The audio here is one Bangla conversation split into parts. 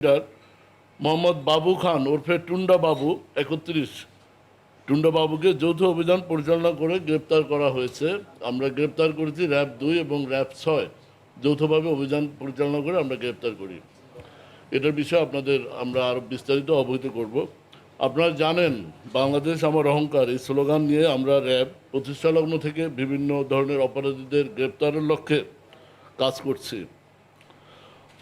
লিডার মোহাম্মদ বাবু খান ওরফে টুন্ডা বাবু ৩১ টুন্ডা বাবুকে যৌথ অভিযান পরিচালনা করে গ্রেপ্তার করা হয়েছে। আমরা গ্রেপ্তার করেছি র্যাব ২ এবং র্যাব ৬ যৌথভাবে অভিযান পরিচালনা করে আমরা গ্রেপ্তার করি। এটার বিষয়ে আমরা আরও বিস্তারিত অবহিত করব। আপনারা জানেন বাংলাদেশ আমার অহংকার এই স্লোগান নিয়ে আমরা র্যাব প্রতিষ্ঠালগ্ন থেকে বিভিন্ন ধরনের অপরাধীদের গ্রেপ্তারের লক্ষ্যে কাজ করছি।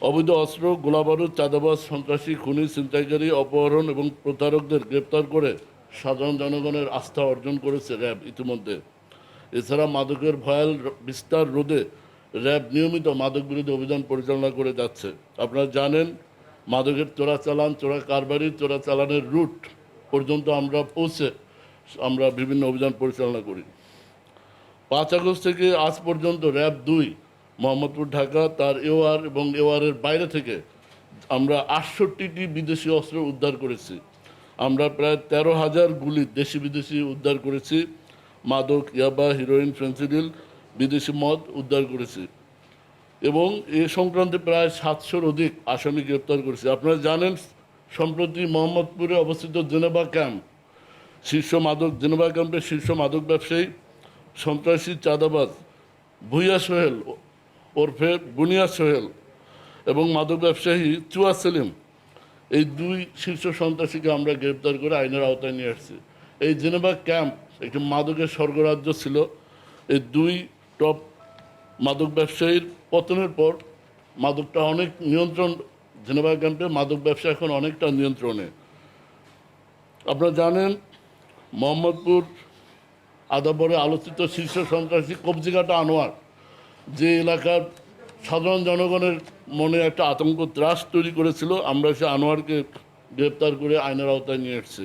অবৈধ অস্ত্র, গোলাবারুদ, চাঁদাবাজ, সন্ত্রাসী, খুনি, ছিনতাইকারী, অপহরণ এবং প্রতারকদের গ্রেপ্তার করে সাধারণ জনগণের আস্থা অর্জন করেছে র্যাব ইতিমধ্যে। এছাড়া মাদকের ভয়াল বিস্তার রোধে র্যাব নিয়মিত মাদক বিরোধী অভিযান পরিচালনা করে যাচ্ছে। আপনারা জানেন মাদকের চোরাচালান, চোরা কারবারি, চোরাচালানের রুট পর্যন্ত আমরা বিভিন্ন অভিযান পরিচালনা করি। ৫ আগস্ট থেকে আজ পর্যন্ত র্যাব ২ মোহাম্মদপুর, ঢাকা, তার এওয়ার এবং এওয়ারের বাইরে থেকে আমরা ৬৮টি বিদেশি অস্ত্র উদ্ধার করেছি। আমরা প্রায় ১৩,০০০ গুলি দেশি বিদেশি উদ্ধার করেছি। মাদক, ইয়াবা, হিরোইন, ফেন্সিডিল, বিদেশি মদ উদ্ধার করেছি এবং এ সংক্রান্তে প্রায় ৭০০-র অধিক আসামি গ্রেপ্তার করেছি। আপনারা জানেন সম্প্রতি মোহাম্মদপুরে অবস্থিত জেনেভা ক্যাম্পের শীর্ষ মাদক ব্যবসায়ী, সন্ত্রাসী, চাঁদাবাজ ভুইয়া সোহেল ওরফে বুনিয়া সোহেল এবং মাদক ব্যবসায়ী চুয়া সেলিম, এই ২ শীর্ষ সন্ত্রাসীকে আমরা গ্রেপ্তার করে আইনের আওতায় নিয়ে আসছি। এই জেনেভা ক্যাম্প একটি মাদকের স্বর্গরাজ্য ছিল। এই ২ টপ মাদক ব্যবসায়ীর পতনের পর মাদকটা অনেক জেনেভা ক্যাম্পে মাদক ব্যবসা এখন অনেকটা নিয়ন্ত্রণে। আপনারা জানেন মোহাম্মদপুর আদাবরে আলোচিত শীর্ষ সন্ত্রাসী কবজিঘাটা আনোয়ার যে এলাকার সাধারণ জনগণের মনে একটা আতঙ্ক ত্রাস তৈরি করেছিল, আমরা সে আনোয়ারকে গ্রেপ্তার করে আইনের আওতায় নিয়ে এসেছি।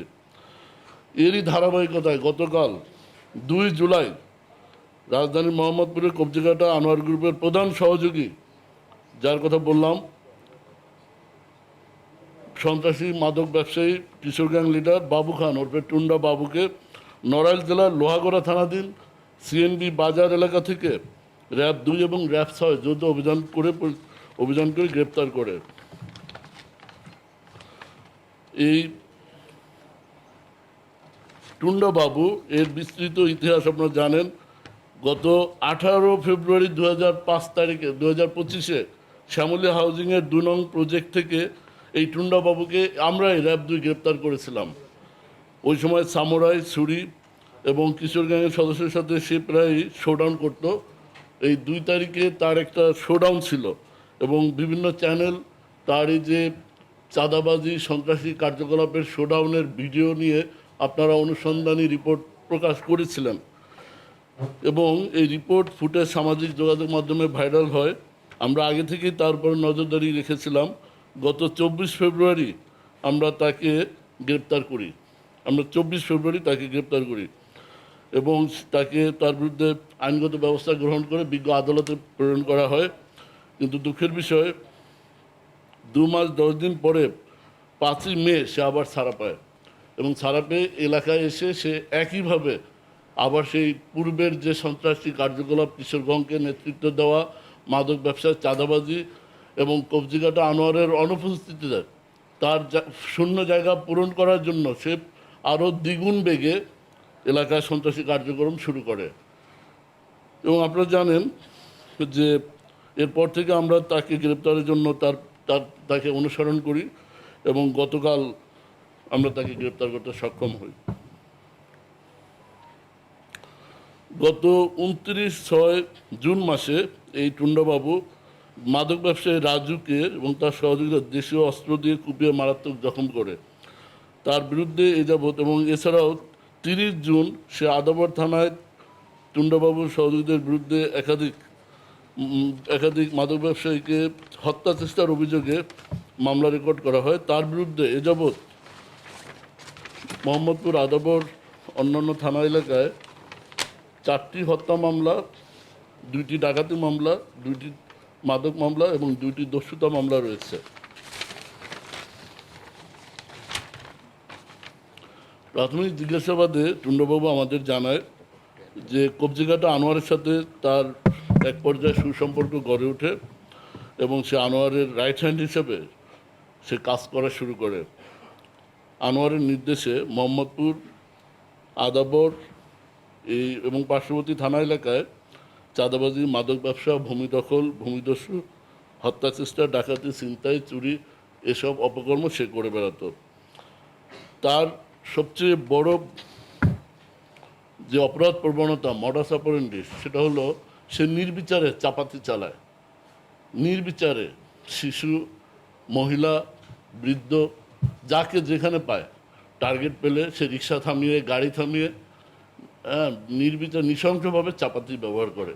এরই ধারাবাহিকতায় গতকাল ২ জুলাই রাজধানীর মোহাম্মদপুরের কবজিঘাটা আনোয়ার গ্রুপের প্রধান সহযোগী, যার কথা বললাম, সন্ত্রাসী মাদক ব্যবসায়ী কিশোর গ্যাং লিডার বাবু খান ওরফে টুন্ডা বাবুকে নড়াইল জেলার লোহাগড়া থানাধীন সিএনবি বাজার এলাকা থেকে র্যাব ২ এবং র্যাব ৬ যৌথ অভিযান করে গ্রেপ্তার করে। এই টুন্ডা বাবু এর বিস্তৃত ইতিহাস আপনারা জানেন। গত ১৮ ফেব্রুয়ারি ২০২৫ শ্যামলী হাউজিংয়ের ২ নং প্রজেক্ট থেকে এই টুন্ডা বাবুকে আমরাই র্যাব ২ গ্রেপ্তার করেছিলাম। ওই সময় সামুরাই, ছুরি এবং কিশোর গ্যাংয়ের সদস্যের সাথে সে প্রায় শোডাউন করতো। এই ২ তারিখে তার একটা শোডাউন ছিল এবং বিভিন্ন চ্যানেল তার এই যে চাঁদাবাজি, সন্ত্রাসী কার্যকলাপের শোডাউনের ভিডিও নিয়ে আপনারা অনুসন্ধানী রিপোর্ট প্রকাশ করেছিলেন এবং এই রিপোর্ট ফুটেজ সামাজিক যোগাযোগ মাধ্যমে ভাইরাল হয়। আমরা আগে থেকেই তার উপর নজরদারি রেখেছিলাম। গত ২৪ ফেব্রুয়ারি তাকে গ্রেপ্তার করি এবং তার বিরুদ্ধে আইনগত ব্যবস্থা গ্রহণ করে বিজ্ঞ আদালতে প্রেরণ করা হয়। কিন্তু দুঃখের বিষয় ২ মাস ১০ দিন পরে ৫ই মে সে আবার ছাড়া পায় এবং ছাড়া পেয়ে এলাকায় এসে সে একইভাবে আবার সেই পূর্বের যে সন্ত্রাসী কার্যকলাপ, কিশোরগঞ্জকে নেতৃত্ব দেওয়া, মাদক ব্যবসার চাঁদাবাজি এবং কবজিঘাটা আনোয়ারের অনুপস্থিতিতে তার শূন্য জায়গা পূরণ করার জন্য সে আরও দ্বিগুণ বেগে এলাকায় সন্ত্রাসী কার্যক্রম শুরু করে। এবং আপনারা জানেন যে এরপর থেকে আমরা তাকে গ্রেপ্তারের জন্য তাকে অনুসরণ করি এবং গতকাল আমরা তাকে গ্রেপ্তার করতে সক্ষম হই। গত ২৯ জুন মাসে এই টুন্ডাবাবু মাদক ব্যবসায়ী রাজুকে এবং তার সহযোগীরা দেশীয় অস্ত্র দিয়ে কুপিয়ে মারাত্মক জখম করে। তার বিরুদ্ধে এ যাবৎ এবং এছাড়াও ৩০ জুন সে আদাবর থানায় টুন্ডাবাবুর সহযোগীদের বিরুদ্ধে একাধিক মাদক ব্যবসায়ীকে হত্যা চেষ্টার অভিযোগে মামলা রেকর্ড করা হয়। তার বিরুদ্ধে এ যাবৎ মোহাম্মদপুর আদাবর অন্যান্য থানা এলাকায় ৪টি হত্যা মামলা, ২টি ডাকাতি মামলা, ২টি মাদক মামলা এবং ২টি দস্যুতা মামলা রয়েছে। প্রাথমিক জিজ্ঞাসাবাদে টুন্ডাবাবু আমাদের জানায় যে কবজিঘাটা আনোয়ারের সাথে তার এক পর্যায়ে সুসম্পর্ক গড়ে ওঠে এবং সে আনোয়ারের রাইট হ্যান্ড হিসেবে সে কাজ করা শুরু করে। আনোয়ারের নির্দেশে মোহাম্মদপুর, আদাবর এবং পার্শ্ববর্তী থানা এলাকায় চাঁদাবাজি, মাদক ব্যবসা, ভূমি দখল, ভূমিদস্যু, হত্যা চেষ্টা, ডাকাতি, ছিনতাই, চুরি এসব অপকর্ম সে করে বেড়াতো। তার সবচেয়ে বড় যে অপরাধ প্রবণতা, মডাস অপারেন্ডি, সেটা হলো সে নির্বিচারে চাপাতি চালায়। নির্বিচারে শিশু, মহিলা, বৃদ্ধ, যাকে যেখানে পায় টার্গেট পেলে সে রিক্সা থামিয়ে, গাড়ি থামিয়ে নির্বিচার নৃশংসভাবে চাপাতি ব্যবহার করে,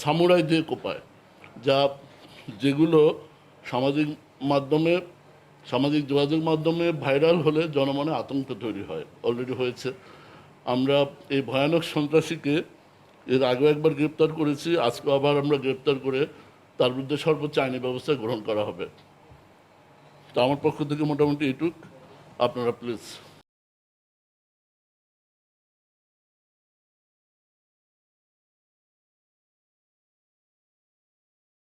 সামুরাই দিয়ে কোপায়, যেগুলো সামাজিক মাধ্যমে, সামাজিক যোগাযোগ মাধ্যমে ভাইরাল হলে জনমনে আতঙ্ক তৈরি হয়, অলরেডি হয়েছে। আমরা এই ভয়ানক সন্ত্রাসীকে এর আগেও একবার গ্রেপ্তার করেছি, আজকে আবার আমরা গ্রেপ্তার করে তার বিরুদ্ধে সর্বোচ্চ আইনি ব্যবস্থা গ্রহণ করা হবে। তো আমার পক্ষ থেকে মোটামুটি এটুক। আপনারা প্লিজ